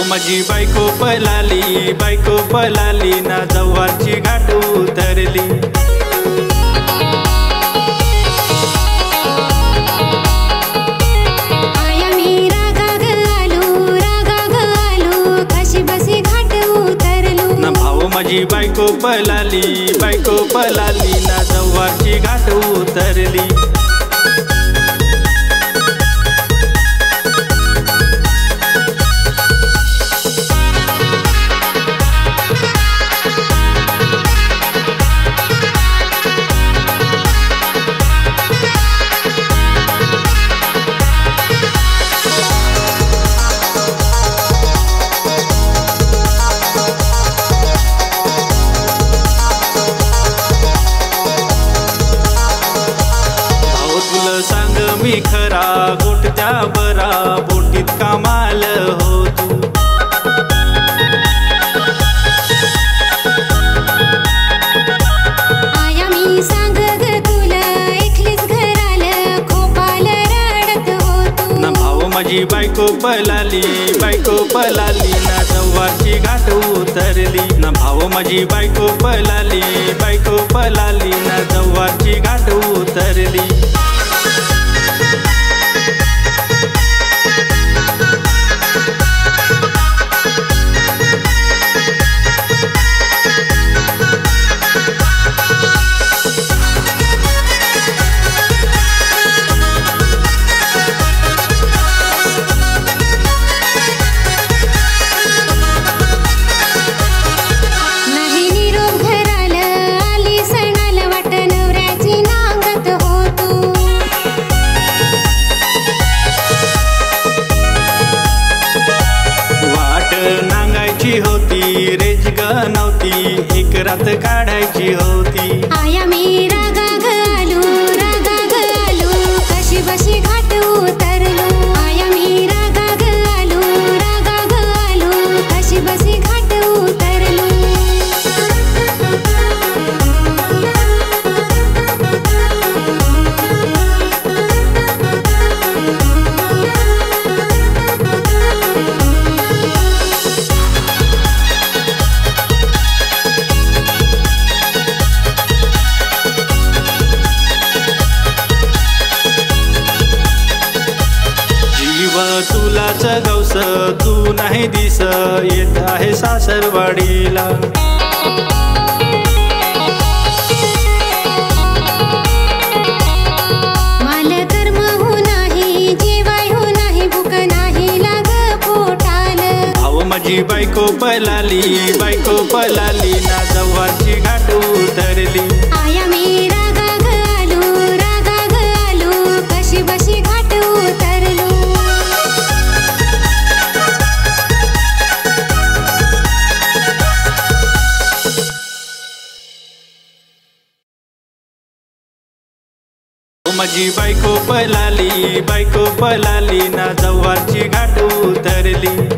माझी बायको पळाली ना जव्हारची घाट उतरली। आया मी रागाग आलो कशी बसी घाट उतरलो ना भाऊ माझी बायको पळाली ना जव्हारची घाट उतरली। सांग मी खरा गोटत्या बरा बोटीत कामाल हो तू। आया मी सांग ग तुला एकलीच घराल खोपाल रडत हो तू। ना भाऊ माझी बायको पळाली ना जव्हारची घाट उतरली। ना भाऊ माझी बायको पळाली ना जव्हारची घाट उतरली। नांगायची होती रेज ग नव्हती एक रात काढायची होती। आया मी रागाग आलो कशी बशी घाट उतरलो। आया मी रागाग आलो कशी बशी घाट उतरलो। तुलाच गवस तू नाही दिस येत आहे सासरवाडीला। माल कर्म हो नाही जेवाय हो नाही भूक नाही लाग पोटाल। भाऊ माझी बायको पळाली ना जव्हारची घाट उतरली। आया मी रागाग आलो कशी बशी घाट उतरलो। माझी बायको पळाली ना जव्हारची घाट उतरली।